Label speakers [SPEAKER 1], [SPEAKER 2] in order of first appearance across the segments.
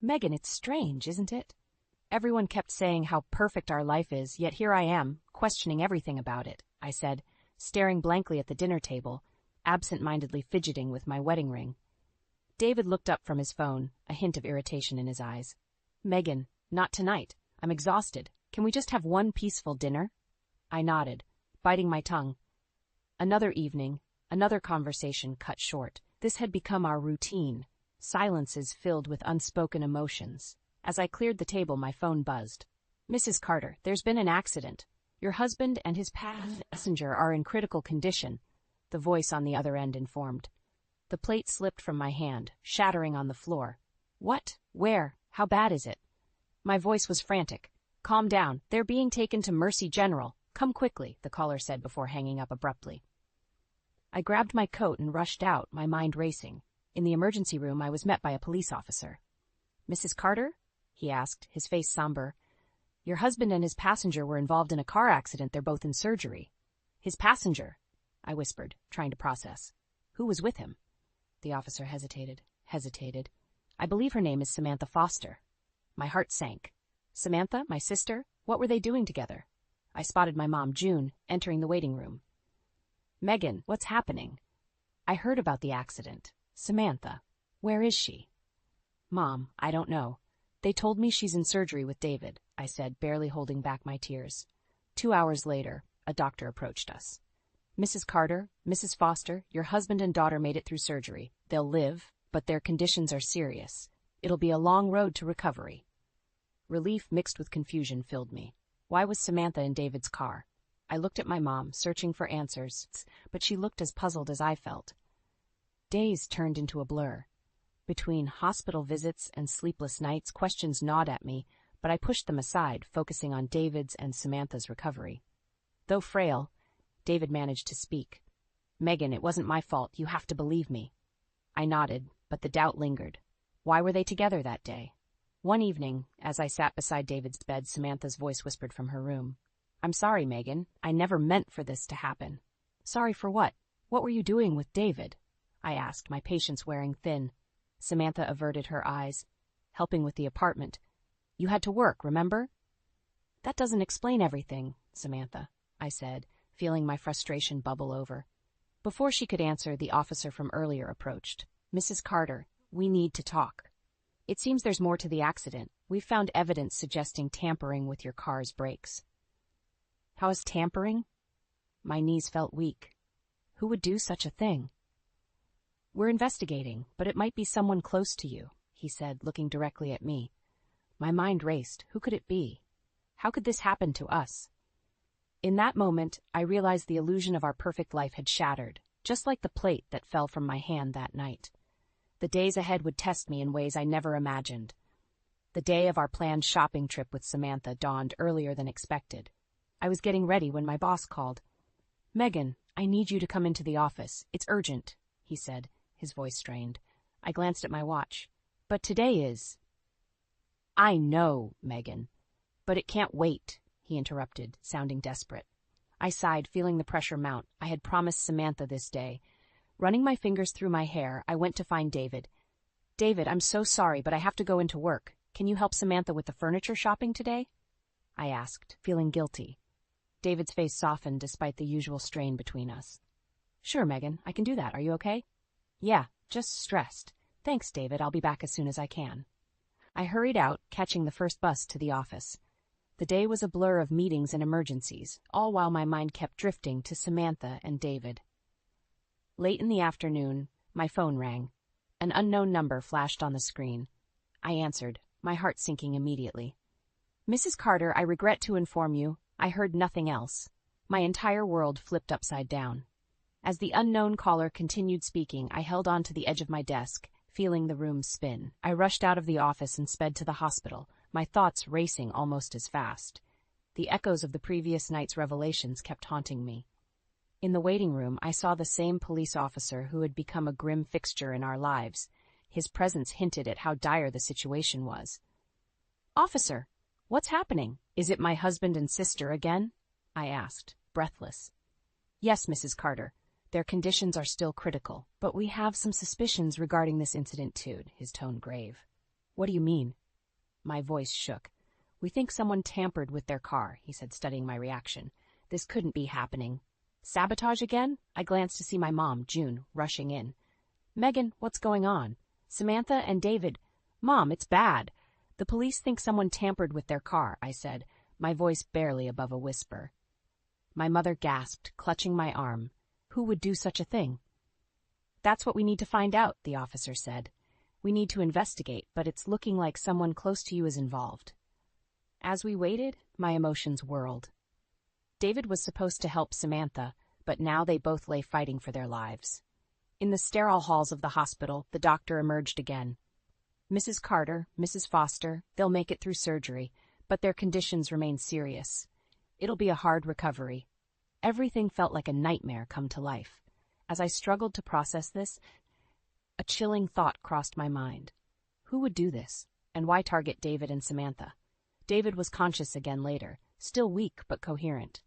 [SPEAKER 1] Megan, it's strange, isn't it? Everyone kept saying how perfect our life is, yet here I am, questioning everything about it, I said, staring blankly at the dinner table, absent-mindedly fidgeting with my wedding ring. David looked up from his phone, a hint of irritation in his eyes. Megan, not tonight. I'm exhausted. Can we just have one peaceful dinner? I nodded, biting my tongue. Another evening, another conversation cut short. This had become our routine, silences filled with unspoken emotions. As I cleared the table, my phone buzzed. Mrs. Carter, there's been an accident. Your husband and his passenger are in critical condition, the voice on the other end informed. The plate slipped from my hand, shattering on the floor. What? Where? How bad is it? My voice was frantic. Calm down. They're being taken to Mercy General. Come quickly, the caller said before hanging up abruptly. I grabbed my coat and rushed out, my mind racing. In the emergency room, I was met by a police officer. Mrs. Carter? He asked, his face somber. Your husband and his passenger were involved in a car accident. They're both in surgery. His passenger? I whispered, trying to process. Who was with him? The officer hesitated. I believe her name is Samantha Foster. My heart sank. Samantha, my sister? What were they doing together? I spotted my mom, June, entering the waiting room. Megan, what's happening? I heard about the accident. Samantha, where is she? Mom, I don't know. They told me she's in surgery with David, I said, barely holding back my tears. 2 hours later, a doctor approached us. Mrs. Carter, Mrs. Foster, your husband and daughter made it through surgery. They'll live, but their conditions are serious. It'll be a long road to recovery. Relief mixed with confusion filled me. Why was Samantha in David's car? I looked at my mom, searching for answers, but she looked as puzzled as I felt. Days turned into a blur. Between hospital visits and sleepless nights, questions gnawed at me, but I pushed them aside, focusing on David's and Samantha's recovery. Though frail, David managed to speak. Megan, it wasn't my fault. You have to believe me. I nodded, but the doubt lingered. Why were they together that day? One evening, as I sat beside David's bed, Samantha's voice whispered from her room. I'm sorry, Megan. I never meant for this to happen. Sorry for what? What were you doing with David? I asked, my patience wearing thin. Samantha averted her eyes. Helping with the apartment. You had to work, remember? That doesn't explain everything, Samantha, I said, feeling my frustration bubble over. Before she could answer, the officer from earlier approached. Mrs. Carter, we need to talk. It seems there's more to the accident. We've found evidence suggesting tampering with your car's brakes. How is tampering? My knees felt weak. Who would do such a thing? We're investigating, but it might be someone close to you, he said, looking directly at me. My mind raced. Who could it be? How could this happen to us? In that moment, I realized the illusion of our perfect life had shattered, just like the plate that fell from my hand that night. The days ahead would test me in ways I never imagined. The day of our planned shopping trip with Samantha dawned earlier than expected. I was getting ready when my boss called. Megan, I need you to come into the office. It's urgent, he said, his voice strained. I glanced at my watch. But today is... I know, Megan. But it can't wait, he interrupted, sounding desperate. I sighed, feeling the pressure mount. I had promised Samantha this day. Running my fingers through my hair, I went to find David. David, I'm so sorry, but I have to go into work. Can you help Samantha with the furniture shopping today? I asked, feeling guilty. David's face softened despite the usual strain between us. Sure, Megan, I can do that. Are you okay? Yeah, just stressed. Thanks, David. I'll be back as soon as I can. I hurried out, catching the first bus to the office. The day was a blur of meetings and emergencies, all while my mind kept drifting to Samantha and David. Late in the afternoon, my phone rang. An unknown number flashed on the screen. I answered, my heart sinking immediately. Mrs. Carter, I regret to inform you, I heard nothing else. My entire world flipped upside down. As the unknown caller continued speaking, I held on to the edge of my desk, feeling the room spin. I rushed out of the office and sped to the hospital, my thoughts racing almost as fast. The echoes of the previous night's revelations kept haunting me. In the waiting room, I saw the same police officer who had become a grim fixture in our lives. His presence hinted at how dire the situation was. Officer, what's happening? Is it my husband and sister again? I asked, breathless. Yes, Mrs. Carter. Their conditions are still critical, but we have some suspicions regarding this incident too, his tone grave. What do you mean? My voice shook. We think someone tampered with their car, he said, studying my reaction. This couldn't be happening. Sabotage again? I glanced to see my mom, June, rushing in. Megan, what's going on? Samantha and David. Mom, it's bad. The police think someone tampered with their car, I said, my voice barely above a whisper. My mother gasped, clutching my arm. Who would do such a thing? That's what we need to find out, the officer said. We need to investigate, but it's looking like someone close to you is involved. As we waited, my emotions whirled. David was supposed to help Samantha, but now they both lay fighting for their lives. In the sterile halls of the hospital, the doctor emerged again. Mrs. Carter, Mrs. Foster, they'll make it through surgery, but their conditions remain serious. It'll be a hard recovery. Everything felt like a nightmare come to life. As I struggled to process this, a chilling thought crossed my mind. Who would do this, and why target David and Samantha? David was conscious again later, still weak but coherent.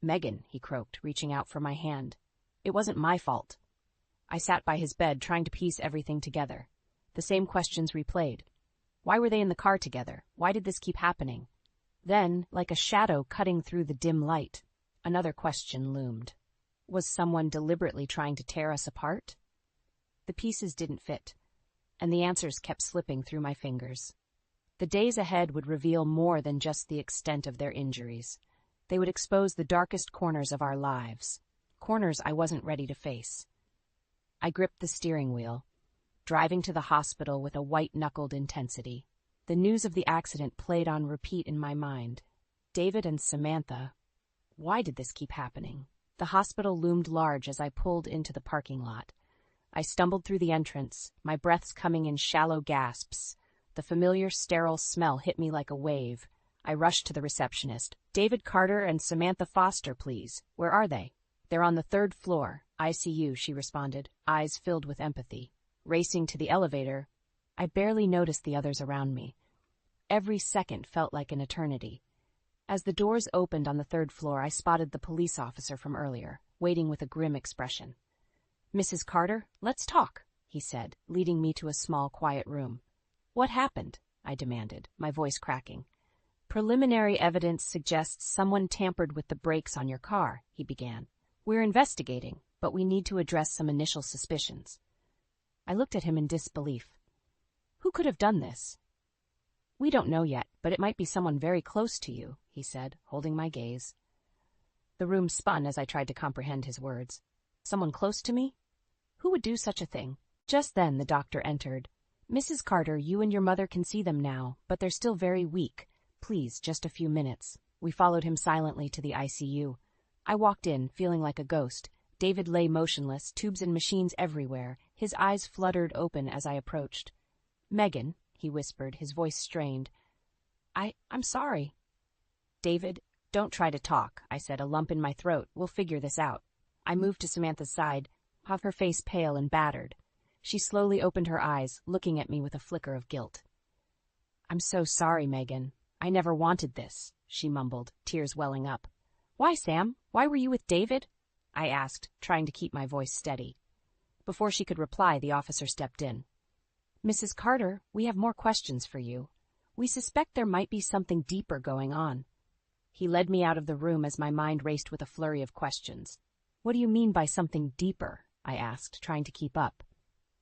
[SPEAKER 1] Megan, he croaked, reaching out for my hand. It wasn't my fault. I sat by his bed, trying to piece everything together. The same questions replayed. Why were they in the car together? Why did this keep happening? Then, like a shadow cutting through the dim light, another question loomed. Was someone deliberately trying to tear us apart? The pieces didn't fit, and the answers kept slipping through my fingers. The days ahead would reveal more than just the extent of their injuries. They would expose the darkest corners of our lives, corners I wasn't ready to face. I gripped the steering wheel, driving to the hospital with a white-knuckled intensity. The news of the accident played on repeat in my mind. David and Samantha. Why did this keep happening? The hospital loomed large as I pulled into the parking lot. I stumbled through the entrance, my breaths coming in shallow gasps. The familiar sterile smell hit me like a wave. I rushed to the receptionist. David Carter and Samantha Foster, please. Where are they? They're on the 3rd floor, ICU, she responded, eyes filled with empathy. Racing to the elevator, I barely noticed the others around me. Every second felt like an eternity. As the doors opened on the 3rd floor, I spotted the police officer from earlier, waiting with a grim expression. Mrs. Carter, let's talk, he said, leading me to a small, quiet room. What happened? I demanded, my voice cracking. Preliminary evidence suggests someone tampered with the brakes on your car, he began. We're investigating, but we need to address some initial suspicions. I looked at him in disbelief. Who could have done this? We don't know yet, but it might be someone very close to you, he said, holding my gaze. The room spun as I tried to comprehend his words. Someone close to me? Who would do such a thing? Just then the doctor entered. Mrs. Carter, you and your mother can see them now, but they're still very weak. Please, just a few minutes. We followed him silently to the ICU. I walked in, feeling like a ghost. David lay motionless, tubes and machines everywhere. His eyes fluttered open as I approached. Megan, he whispered, his voice strained. I'm sorry. David, don't try to talk, I said, a lump in my throat. We'll figure this out. I moved to Samantha's side, of her face pale and battered. She slowly opened her eyes, looking at me with a flicker of guilt. I'm so sorry, Megan. I never wanted this, she mumbled, tears welling up. Why, Sam? Why were you with David? I asked, trying to keep my voice steady. Before she could reply, the officer stepped in. Mrs. Carter, we have more questions for you. We suspect there might be something deeper going on. He led me out of the room as my mind raced with a flurry of questions. What do you mean by something deeper? I asked, trying to keep up.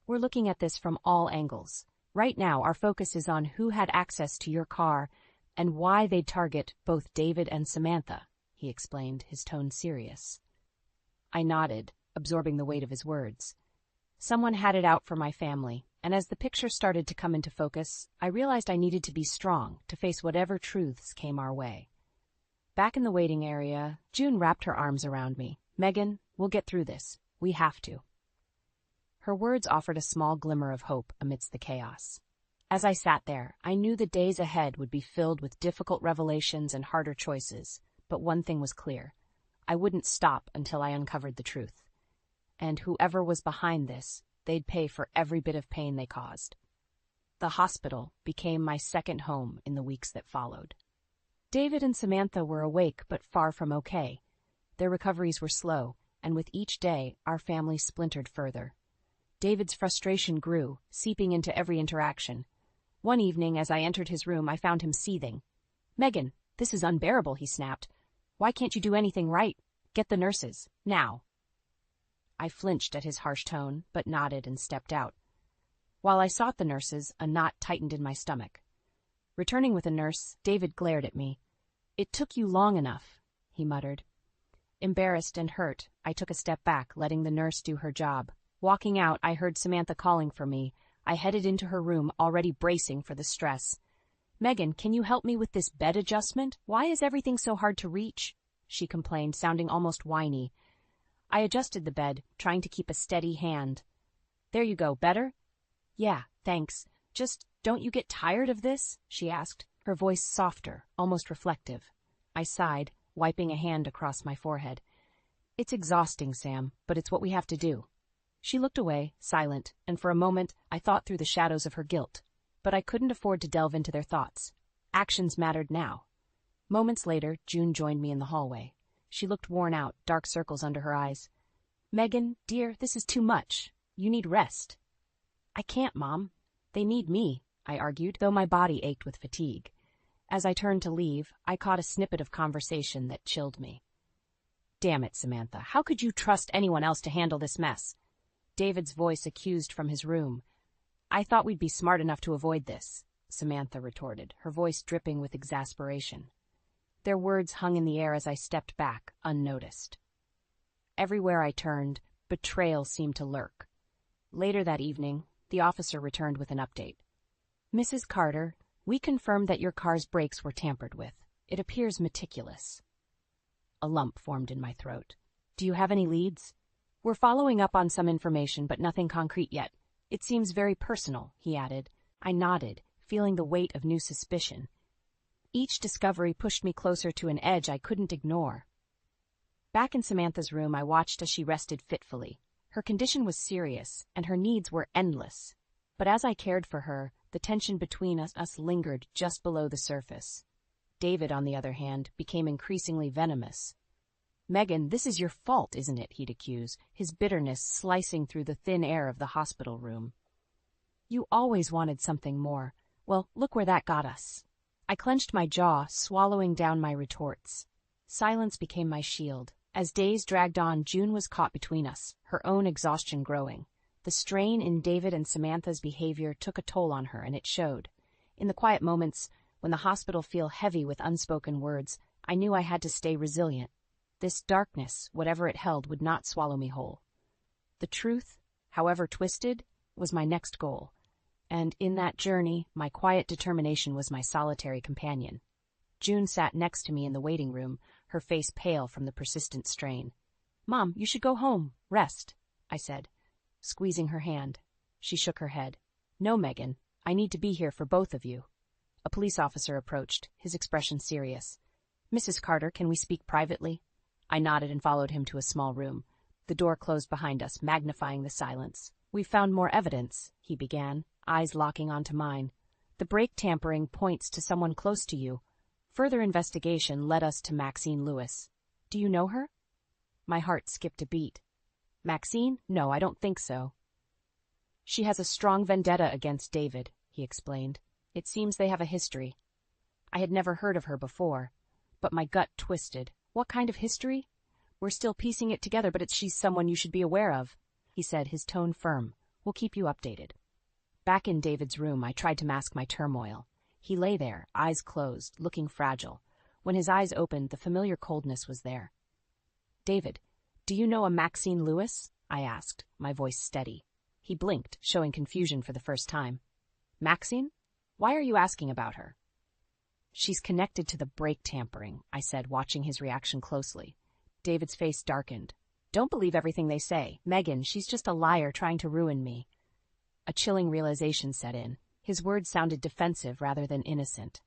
[SPEAKER 1] We're looking at this from all angles. Right now, our focus is on who had access to your car and why they'd target both David and Samantha, he explained, his tone serious. I nodded, absorbing the weight of his words. Someone had it out for my family, and as the picture started to come into focus, I realized I needed to be strong to face whatever truths came our way. Back in the waiting area, June wrapped her arms around me. Megan, we'll get through this. We have to. Her words offered a small glimmer of hope amidst the chaos. As I sat there, I knew the days ahead would be filled with difficult revelations and harder choices, but one thing was clear. I wouldn't stop until I uncovered the truth. And whoever was behind this, they'd pay for every bit of pain they caused. The hospital became my second home in the weeks that followed. David and Samantha were awake but far from okay. Their recoveries were slow, and with each day, our family splintered further. David's frustration grew, seeping into every interaction. One evening, as I entered his room, I found him seething. "Megan, this is unbearable," he snapped. "Why can't you do anything right? Get the nurses, now." I flinched at his harsh tone, but nodded and stepped out. While I sought the nurses, a knot tightened in my stomach. Returning with a nurse, David glared at me. "It took you long enough," he muttered. Embarrassed and hurt, I took a step back, letting the nurse do her job. Walking out, I heard Samantha calling for me. I headed into her room, already bracing for the stress. "Megan, can you help me with this bed adjustment? Why is everything so hard to reach?" she complained, sounding almost whiny. I adjusted the bed, trying to keep a steady hand. "There you go, better?" "Yeah, thanks. Just, don't you get tired of this?" she asked, her voice softer, almost reflective. I sighed, wiping a hand across my forehead. "It's exhausting, Sam, but it's what we have to do." She looked away, silent, and for a moment I thought through the shadows of her guilt. But I couldn't afford to delve into their thoughts. Actions mattered now. Moments later, June joined me in the hallway. She looked worn out, dark circles under her eyes. "Megan, dear, this is too much. You need rest." "I can't, Mom. They need me," I argued, though my body ached with fatigue. As I turned to leave, I caught a snippet of conversation that chilled me. "Damn it, Samantha, how could you trust anyone else to handle this mess?" David's voice accused from his room. "I thought we'd be smart enough to avoid this," Samantha retorted, her voice dripping with exasperation. Their words hung in the air as I stepped back, unnoticed. Everywhere I turned, betrayal seemed to lurk. Later that evening, the officer returned with an update. "Mrs. Carter, we confirmed that your car's brakes were tampered with. It appears meticulous." A lump formed in my throat. "Do you have any leads?" "We're following up on some information, but nothing concrete yet. It seems very personal," he added. I nodded, feeling the weight of new suspicion. Each discovery pushed me closer to an edge I couldn't ignore. Back in Samantha's room, I watched as she rested fitfully. Her condition was serious, and her needs were endless. But as I cared for her, the tension between us lingered just below the surface. David, on the other hand, became increasingly venomous. "Megan, this is your fault, isn't it?" he'd accuse, his bitterness slicing through the thin air of the hospital room. "You always wanted something more. Well, look where that got us." I clenched my jaw, swallowing down my retorts. Silence became my shield. As days dragged on, June was caught between us, her own exhaustion growing. The strain in David and Samantha's behavior took a toll on her, and it showed. In the quiet moments, when the hospital felt heavy with unspoken words, I knew I had to stay resilient. This darkness, whatever it held, would not swallow me whole. The truth, however twisted, was my next goal. And in that journey, my quiet determination was my solitary companion. June sat next to me in the waiting room, her face pale from the persistent strain. "Mom, you should go home. Rest," I said, squeezing her hand. She shook her head. "No, Megan, I need to be here for both of you." A police officer approached, his expression serious. "Mrs. Carter, can we speak privately?" I nodded and followed him to a small room. The door closed behind us, magnifying the silence. "We've found more evidence," he began, eyes locking onto mine. "The brake tampering points to someone close to you. Further investigation led us to Maxine Lewis. Do you know her?" My heart skipped a beat. "Maxine? No, I don't think so." "She has a strong vendetta against David," he explained. "It seems they have a history." I had never heard of her before, but my gut twisted. "What kind of history?" "We're still piecing it together, but she's someone you should be aware of," he said, his tone firm. "We'll keep you updated." Back in David's room, I tried to mask my turmoil. He lay there, eyes closed, looking fragile. When his eyes opened, the familiar coldness was there. "David, do you know a Maxine Lewis?" I asked, my voice steady. He blinked, showing confusion for the first time. "Maxine? Why are you asking about her?" "She's connected to the brake tampering," I said, watching his reaction closely. David's face darkened. "Don't believe everything they say. Megan, she's just a liar trying to ruin me." A chilling realization set in. His words sounded defensive rather than innocent.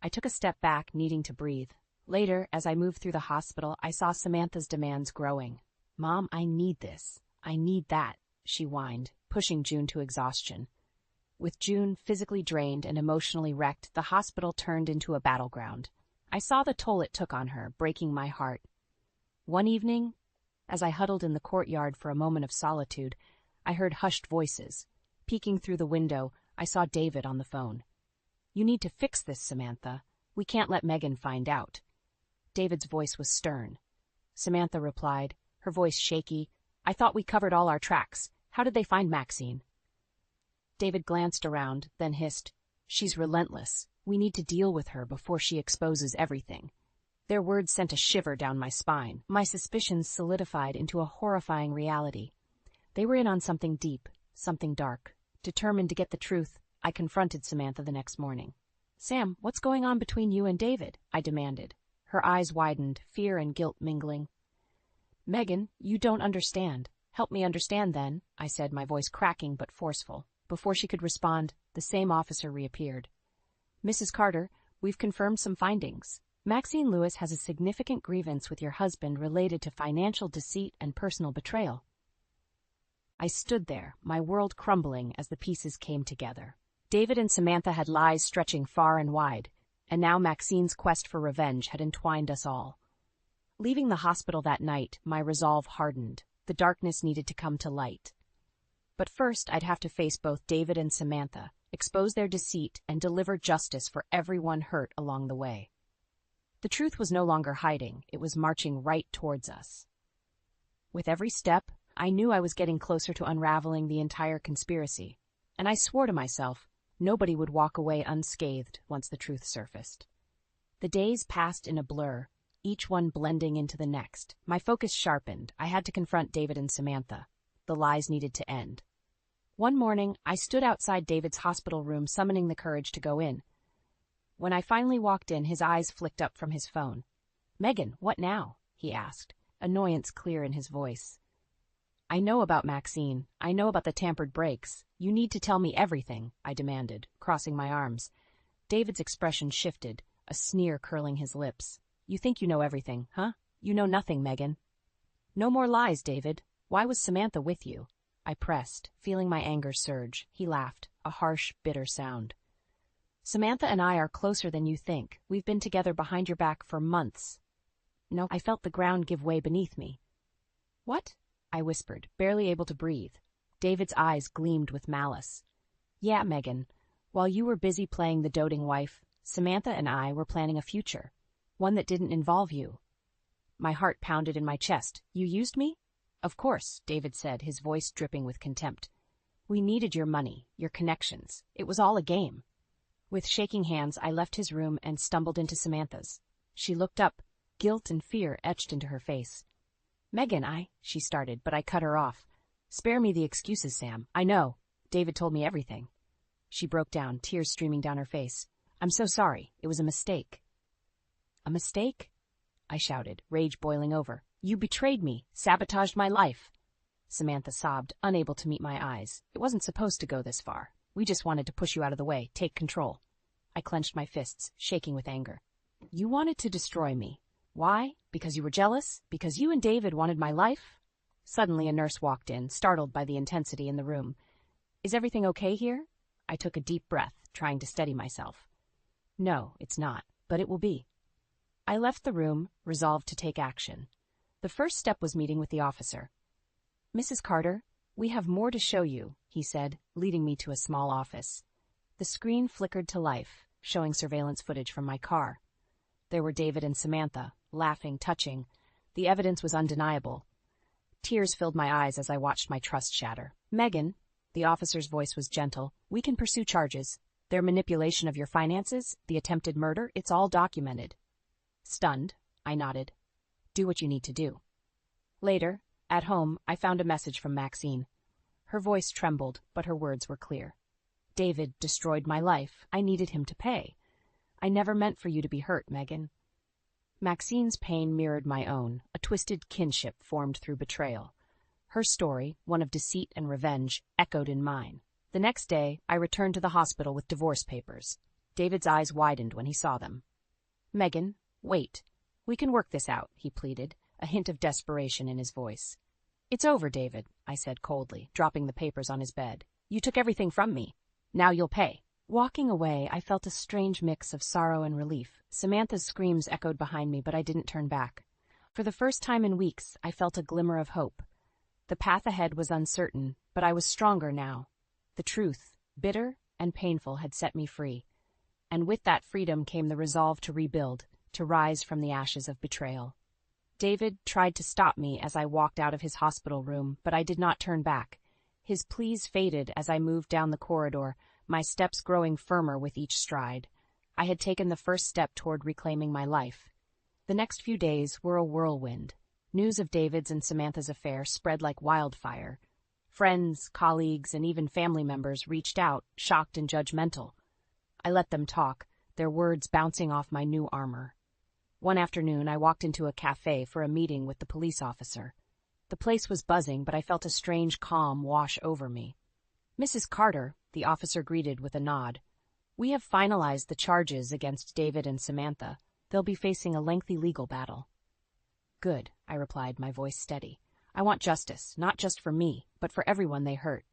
[SPEAKER 1] I took a step back, needing to breathe. Later, as I moved through the hospital, I saw Samantha's demands growing. "Mom, I need this. I need that," she whined, pushing June to exhaustion. With June physically drained and emotionally wrecked, the hospital turned into a battleground. I saw the toll it took on her, breaking my heart. One evening, as I huddled in the courtyard for a moment of solitude, I heard hushed voices. Peeking through the window, I saw David on the phone. You need to fix this, Samantha. We can't let Megan find out. David's voice was stern. Samantha replied, her voice shaky, I thought we covered all our tracks. How did they find Maxine? David glanced around, then hissed, She's relentless. We need to deal with her before she exposes everything. Their words sent a shiver down my spine. My suspicions solidified into a horrifying reality. They were in on something deep, something dark. Determined to get the truth, I confronted Samantha the next morning. Sam, what's going on between you and David? I demanded. Her eyes widened, fear and guilt mingling. Megan, you don't understand. Help me understand then, I said, my voice cracking but forceful. Before she could respond, the same officer reappeared. Mrs. Carter, we've confirmed some findings. Maxine Lewis has a significant grievance with your husband related to financial deceit and personal betrayal. I stood there, my world crumbling as the pieces came together. David and Samantha had lies stretching far and wide, and now Maxine's quest for revenge had entwined us all. Leaving the hospital that night, my resolve hardened. The darkness needed to come to light. But first, I'd have to face both David and Samantha, expose their deceit, and deliver justice for everyone hurt along the way. The truth was no longer hiding, it was marching right towards us. With every step, I knew I was getting closer to unraveling the entire conspiracy, and I swore to myself nobody would walk away unscathed once the truth surfaced. The days passed in a blur, each one blending into the next. My focus sharpened. I had to confront David and Samantha. The lies needed to end. One morning, I stood outside David's hospital room, summoning the courage to go in. When I finally walked in, his eyes flicked up from his phone. Megan, what now? He asked, annoyance clear in his voice. I know about Maxine. I know about the tampered brakes. You need to tell me everything, I demanded, crossing my arms. David's expression shifted, a sneer curling his lips. You think you know everything, huh? You know nothing, Megan. No more lies, David. Why was Samantha with you? I pressed, feeling my anger surge. He laughed, a harsh, bitter sound. Samantha and I are closer than you think. We've been together behind your back for months. No, I felt the ground give way beneath me. What? I whispered, barely able to breathe. David's eyes gleamed with malice. Yeah, Megan. While you were busy playing the doting wife, Samantha and I were planning a future. One that didn't involve you. My heart pounded in my chest. You used me? Of course, David said, his voice dripping with contempt. We needed your money, your connections. It was all a game. With shaking hands, I left his room and stumbled into Samantha's. She looked up, guilt and fear etched into her face. Megan, she started, but I cut her off. Spare me the excuses, Sam. I know. David told me everything. She broke down, tears streaming down her face. I'm so sorry. It was a mistake. A mistake? I shouted, rage boiling over. You betrayed me, sabotaged my life. Samantha sobbed, unable to meet my eyes. It wasn't supposed to go this far. We just wanted to push you out of the way, take control. I clenched my fists, shaking with anger. You wanted to destroy me. Why? Because you were jealous? Because you and David wanted my life? Suddenly a nurse walked in, startled by the intensity in the room. Is everything okay here? I took a deep breath, trying to steady myself. No, it's not, but it will be. I left the room, resolved to take action. The first step was meeting with the officer. Mrs. Carter, we have more to show you, he said, leading me to a small office. The screen flickered to life, showing surveillance footage from my car. There were David and Samantha, laughing, touching. The evidence was undeniable. Tears filled my eyes as I watched my trust shatter. Megan, the officer's voice was gentle, we can pursue charges. Their manipulation of your finances, the attempted murder, it's all documented. Stunned, I nodded. Do what you need to do. Later, at home, I found a message from Maxine. Her voice trembled, but her words were clear. David destroyed my life. I needed him to pay. I never meant for you to be hurt, Megan. Maxine's pain mirrored my own, a twisted kinship formed through betrayal. Her story, one of deceit and revenge, echoed in mine. The next day, I returned to the hospital with divorce papers. David's eyes widened when he saw them. Megan, wait. We can work this out, he pleaded, a hint of desperation in his voice. It's over, David, I said coldly, dropping the papers on his bed. You took everything from me. Now you'll pay. Walking away, I felt a strange mix of sorrow and relief. Samantha's screams echoed behind me, but I didn't turn back. For the first time in weeks, I felt a glimmer of hope. The path ahead was uncertain, but I was stronger now. The truth, bitter and painful, had set me free. and with that freedom came the resolve to rebuild, to rise from the ashes of betrayal. David tried to stop me as I walked out of his hospital room, but I did not turn back. His pleas faded as I moved down the corridor, my steps growing firmer with each stride. I had taken the first step toward reclaiming my life. The next few days were a whirlwind. News of David's and Samantha's affair spread like wildfire. Friends, colleagues, and even family members reached out, shocked and judgmental. I let them talk, their words bouncing off my new armor. One afternoon, I walked into a cafe for a meeting with the police officer. The place was buzzing, but I felt a strange calm wash over me. "Mrs. Carter," the officer greeted with a nod. "We have finalized the charges against David and Samantha. They'll be facing a lengthy legal battle." "Good," I replied, my voice steady. "I want justice, not just for me, but for everyone they hurt."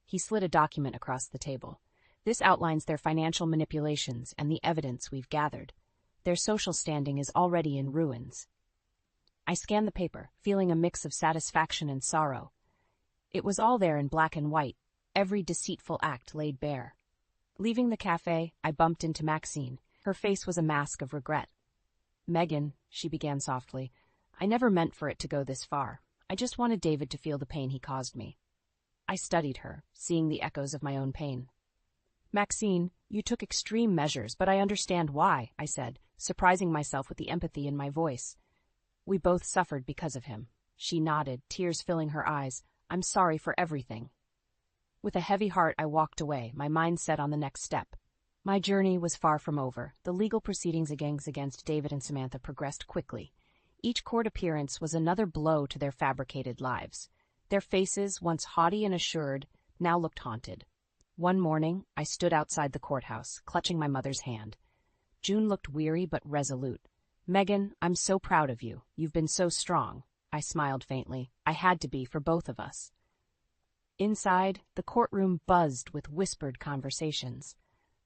[SPEAKER 1] He slid a document across the table. "This outlines their financial manipulations and the evidence we've gathered. Their social standing is already in ruins." I scanned the paper, feeling a mix of satisfaction and sorrow. It was all there in black and white, every deceitful act laid bare. Leaving the cafe, I bumped into Maxine. Her face was a mask of regret. "Megan," she began softly, "I never meant for it to go this far. I just wanted David to feel the pain he caused me." I studied her, seeing the echoes of my own pain. "Maxine, you took extreme measures, but I understand why," I said, surprising myself with the empathy in my voice. "We both suffered because of him." She nodded, tears filling her eyes. "I'm sorry for everything." With a heavy heart, I walked away, my mind set on the next step. My journey was far from over. The legal proceedings against David and Samantha progressed quickly. Each court appearance was another blow to their fabricated lives. Their faces, once haughty and assured, now looked haunted. One morning, I stood outside the courthouse, clutching my mother's hand. June looked weary but resolute. "Megan, I'm so proud of you. You've been so strong." I smiled faintly. I had to be for both of us. Inside, the courtroom buzzed with whispered conversations.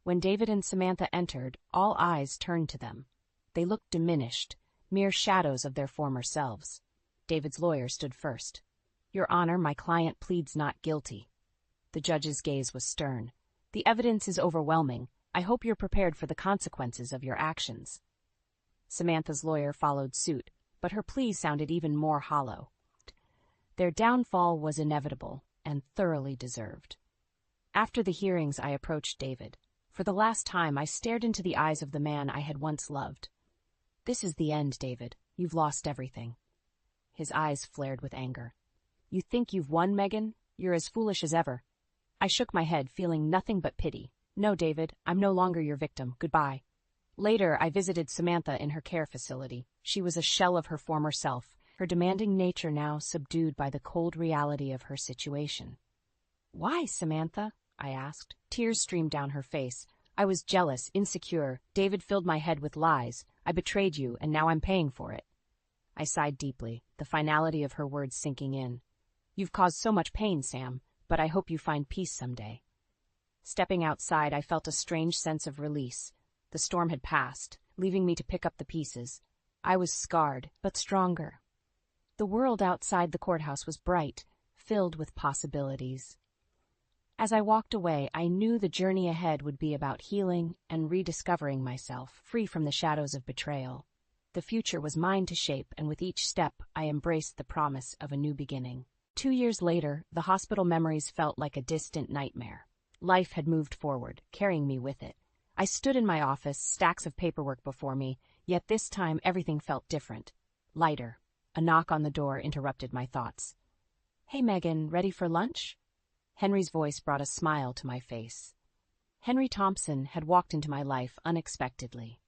[SPEAKER 1] When David and Samantha entered, all eyes turned to them. They looked diminished, mere shadows of their former selves. David's lawyer stood first. "Your Honor, my client pleads not guilty." The judge's gaze was stern. "The evidence is overwhelming. I hope you're prepared for the consequences of your actions." Samantha's lawyer followed suit, but her plea sounded even more hollow. Their downfall was inevitable and thoroughly deserved. After the hearings, I approached David. For the last time, I stared into the eyes of the man I had once loved. "This is the end, David. You've lost everything." His eyes flared with anger. "You think you've won, Megan? You're as foolish as ever." I shook my head, feeling nothing but pity. "No, David, I'm no longer your victim. Goodbye." Later, I visited Samantha in her care facility. She was a shell of her former self, her demanding nature now subdued by the cold reality of her situation. "Why, Samantha?" I asked. Tears streamed down her face. "I was jealous, insecure. David filled my head with lies. I betrayed you, and now I'm paying for it." I sighed deeply, the finality of her words sinking in. "You've caused so much pain, Sam, but I hope you find peace someday." Stepping outside, I felt a strange sense of release. The storm had passed, leaving me to pick up the pieces. I was scarred, but stronger. The world outside the courthouse was bright, filled with possibilities. As I walked away, I knew the journey ahead would be about healing and rediscovering myself, free from the shadows of betrayal. The future was mine to shape, and with each step, I embraced the promise of a new beginning. 2 years later, the hospital memories felt like a distant nightmare. Life had moved forward, carrying me with it. I stood in my office, stacks of paperwork before me, yet this time everything felt different. Lighter. A knock on the door interrupted my thoughts. "Hey, Megan, ready for lunch?" Henry's voice brought a smile to my face. Henry Thompson had walked into my life unexpectedly.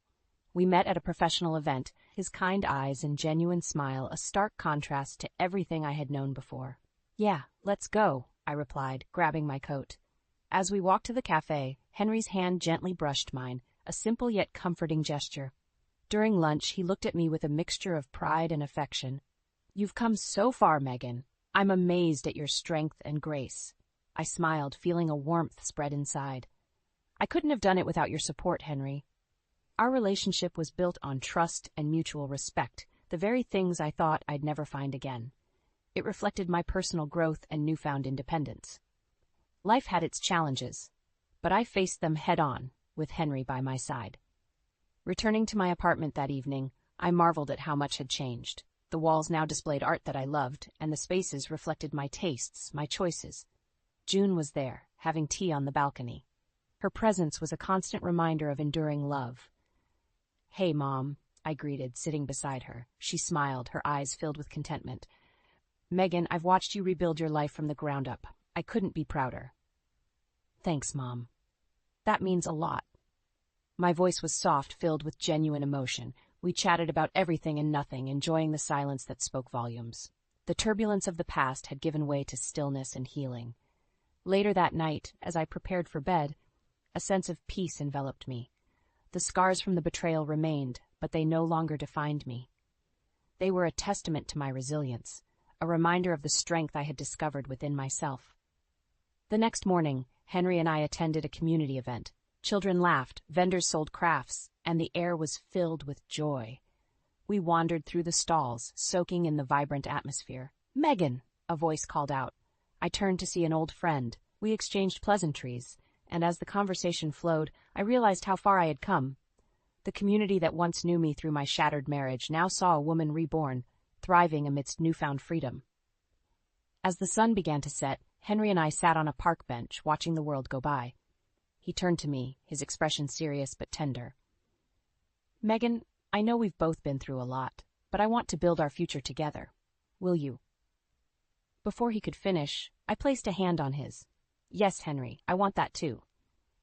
[SPEAKER 1] We met at a professional event, his kind eyes and genuine smile a stark contrast to everything I had known before. "Yeah, let's go," I replied, grabbing my coat. As we walked to the cafe, Henry's hand gently brushed mine, a simple yet comforting gesture. During lunch, he looked at me with a mixture of pride and affection. "You've come so far, Megan. I'm amazed at your strength and grace." I smiled, feeling a warmth spread inside. "I couldn't have done it without your support, Henry." Our relationship was built on trust and mutual respect, the very things I thought I'd never find again. It reflected my personal growth and newfound independence. Life had its challenges, but I faced them head-on, with Henry by my side. Returning to my apartment that evening, I marveled at how much had changed. The walls now displayed art that I loved, and the spaces reflected my tastes, my choices. June was there, having tea on the balcony. Her presence was a constant reminder of enduring love. "Hey, Mom," I greeted, sitting beside her. She smiled, her eyes filled with contentment. "Megan, I've watched you rebuild your life from the ground up. I couldn't be prouder." "Thanks, Mom. That means a lot." My voice was soft, filled with genuine emotion. We chatted about everything and nothing, enjoying the silence that spoke volumes. The turbulence of the past had given way to stillness and healing. Later that night, as I prepared for bed, a sense of peace enveloped me. The scars from the betrayal remained, but they no longer defined me. They were a testament to my resilience, a reminder of the strength I had discovered within myself. The next morning, Henry and I attended a community event. Children laughed, vendors sold crafts, and the air was filled with joy. We wandered through the stalls, soaking in the vibrant atmosphere. "Megan!" a voice called out. I turned to see an old friend. We exchanged pleasantries, and as the conversation flowed, I realized how far I had come. The community that once knew me through my shattered marriage now saw a woman reborn, thriving amidst newfound freedom. As the sun began to set, Henry and I sat on a park bench, watching the world go by. He turned to me, his expression serious but tender. "Megan, I know we've both been through a lot, but I want to build our future together. Will you?" Before he could finish, I placed a hand on his. "Yes, Henry, I want that too."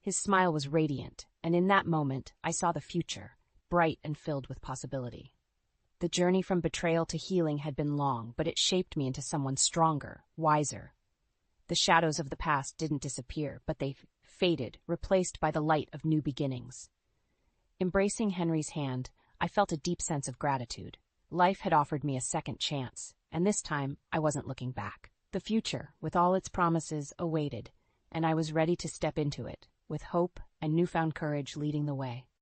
[SPEAKER 1] His smile was radiant, and in that moment, I saw the future, bright and filled with possibility. The journey from betrayal to healing had been long, but it shaped me into someone stronger, wiser. The shadows of the past didn't disappear, but they faded, replaced by the light of new beginnings. Embracing Henry's hand, I felt a deep sense of gratitude. Life had offered me a second chance, and this time I wasn't looking back. The future, with all its promises, awaited, and I was ready to step into it, with hope and newfound courage leading the way.